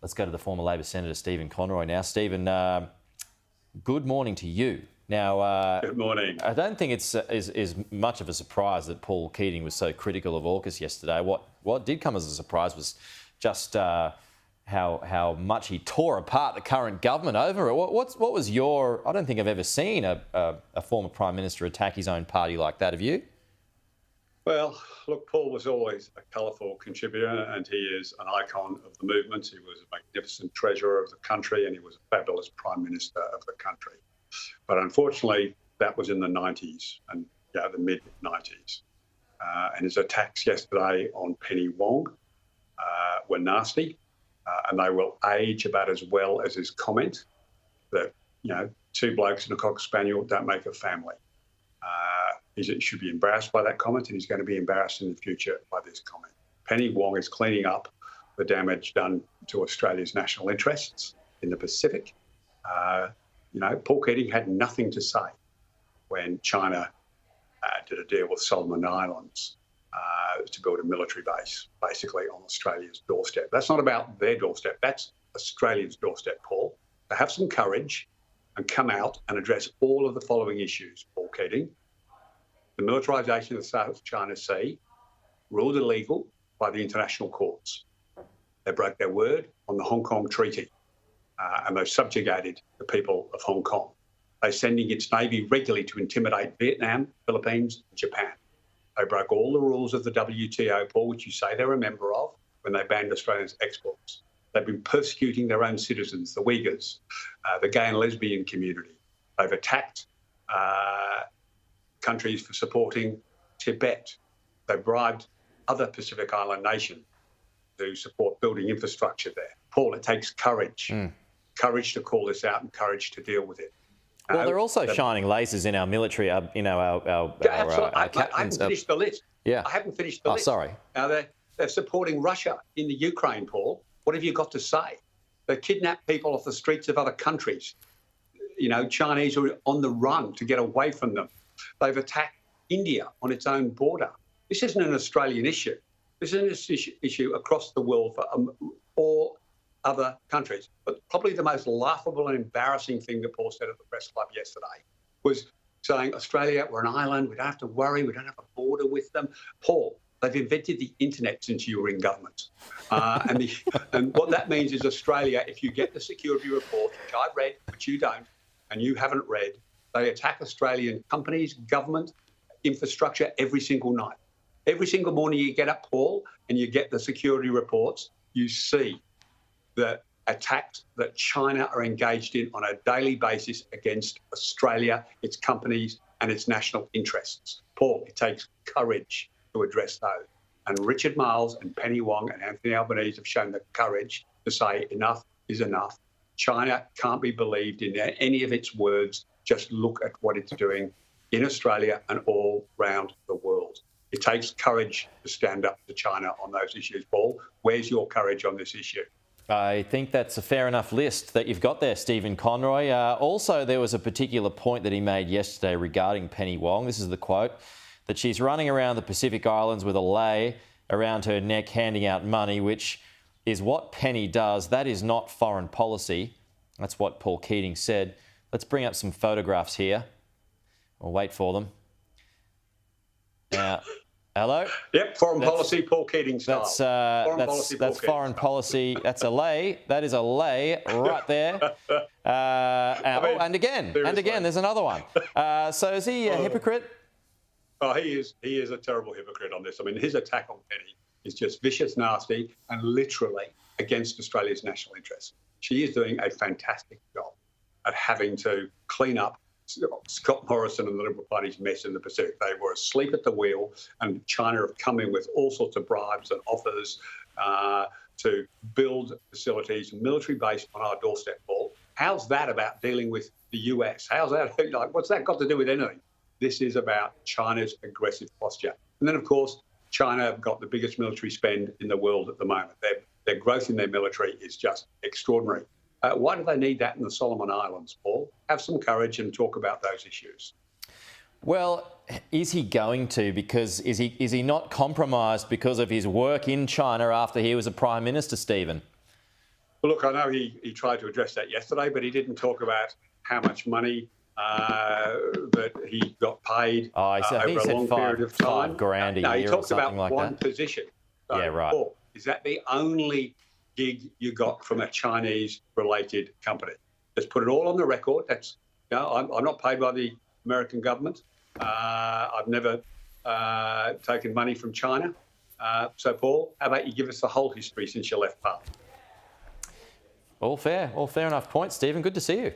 Let's go to the former Labor Senator Stephen Conroy now. Stephen, good morning to you. Now, good morning. I don't think it's is much of a surprise that Paul Keating was so critical of AUKUS yesterday. What did come as a surprise was just how much he tore apart the current government over it. What was your... I don't think I've ever seen a former Prime Minister attack his own party like that. Have you? Well, look, Paul was always a colourful contributor, and he is an icon of the movement. He was a magnificent treasurer of the country, and he was a fabulous Prime Minister of the country. But unfortunately, that was in the 90s and the mid-90s. And his attacks yesterday on Penny Wong were nasty, and they will age about as well as his comment that, two blokes and a cocker spaniel don't make a family. He should be embarrassed by that comment, and he's going to be embarrassed in the future by this comment. Penny Wong is cleaning up the damage done to Australia's national interests in the Pacific. Paul Keating had nothing to say when China did a deal with Solomon Islands to build a military base, basically on Australia's doorstep. That's not about their doorstep. That's Australia's doorstep, Paul. So have some courage and come out and address all of the following issues, Paul Keating. The militarisation of the South China Sea, ruled illegal by the international courts. They broke their word on the Hong Kong Treaty, and they've subjugated the people of Hong Kong. They're sending its navy regularly to intimidate Vietnam, Philippines, and Japan. They broke all the rules of the WTO, Paul, which you say they're a member of, when they banned Australia's exports. They've been persecuting their own citizens, the Uyghurs, the gay and lesbian community. They've attacked countries for supporting Tibet. They bribed other Pacific Island nations to support building infrastructure there. Paul, it takes courage. Courage to call this out and courage to deal with it. Well, they're also shining lasers in our military, our I haven't finished the list. Yeah. I haven't finished the list. Oh, sorry. Now, they're supporting Russia in the Ukraine, Paul. What have you got to say? They kidnap people off the streets of other countries. Chinese are on the run to get away from them. They've attacked India on its own border. This isn't an Australian issue. This is an issue across the world for all other countries. But probably the most laughable and embarrassing thing that Paul said at the press club yesterday was saying, Australia, we're an island, we don't have to worry, we don't have a border with them. Paul, they've invented the internet since you were in government. And what that means is Australia, if you get the security report, which I've read, but you don't, and you haven't read, they attack Australian companies, government, infrastructure every single night. Every single morning you get up, Paul, and you get the security reports, you see the attacks that China are engaged in on a daily basis against Australia, its companies and its national interests. Paul, it takes courage to address those. And Richard Marles and Penny Wong and Anthony Albanese have shown the courage to say enough is enough. China can't be believed in any of its words. Just look at what it's doing in Australia and all around the world. It takes courage to stand up to China on those issues, Paul. Where's your courage on this issue? I think that's a fair enough list that you've got there, Stephen Conroy. Also, there was a particular point that he made yesterday regarding Penny Wong. This is the quote, that she's running around the Pacific Islands with a lei around her neck handing out money, which is what Penny does. That is not foreign policy. That's what Paul Keating said. Let's bring up some photographs here. We'll wait for them. Now, hello? Yep, foreign policy, Paul Keating style. That's foreign policy. That's a lei. That is a lei right there. And again, there's another one. So is he a hypocrite? Oh, he is a terrible hypocrite on this. I mean, his attack on Penny is just vicious, nasty, and literally against Australia's national interests. She is doing a fantastic job at having to clean up Scott Morrison and the Liberal Party's mess in the Pacific. They were asleep at the wheel, and China have come in with all sorts of bribes and offers to build facilities, military base on our doorstep, Paul. How's that about dealing with the US? How's that? What's that got to do with anything? This is about China's aggressive posture. And then, of course, China have got the biggest military spend in the world at the moment. Their growth in their military is just extraordinary. Why do they need that in the Solomon Islands, Paul? Have some courage and talk about those issues. Well, is he going to? Because is he not compromised because of his work in China after he was a Prime Minister, Stephen? Well, look, I know he tried to address that yesterday, but he didn't talk about how much money that he got paid I think over he a said long period of time. $5,000 a No, he year or talked something about like one that. position. So, Yeah, right. Paul, is that the only gig you got from a Chinese-related company? Let's put it all on the record. That's, you know, I'm not paid by the American government. I've never taken money from China. So, Paul, how about you give us the whole history since you left Parliament? All fair enough points, Stephen. Good to see you.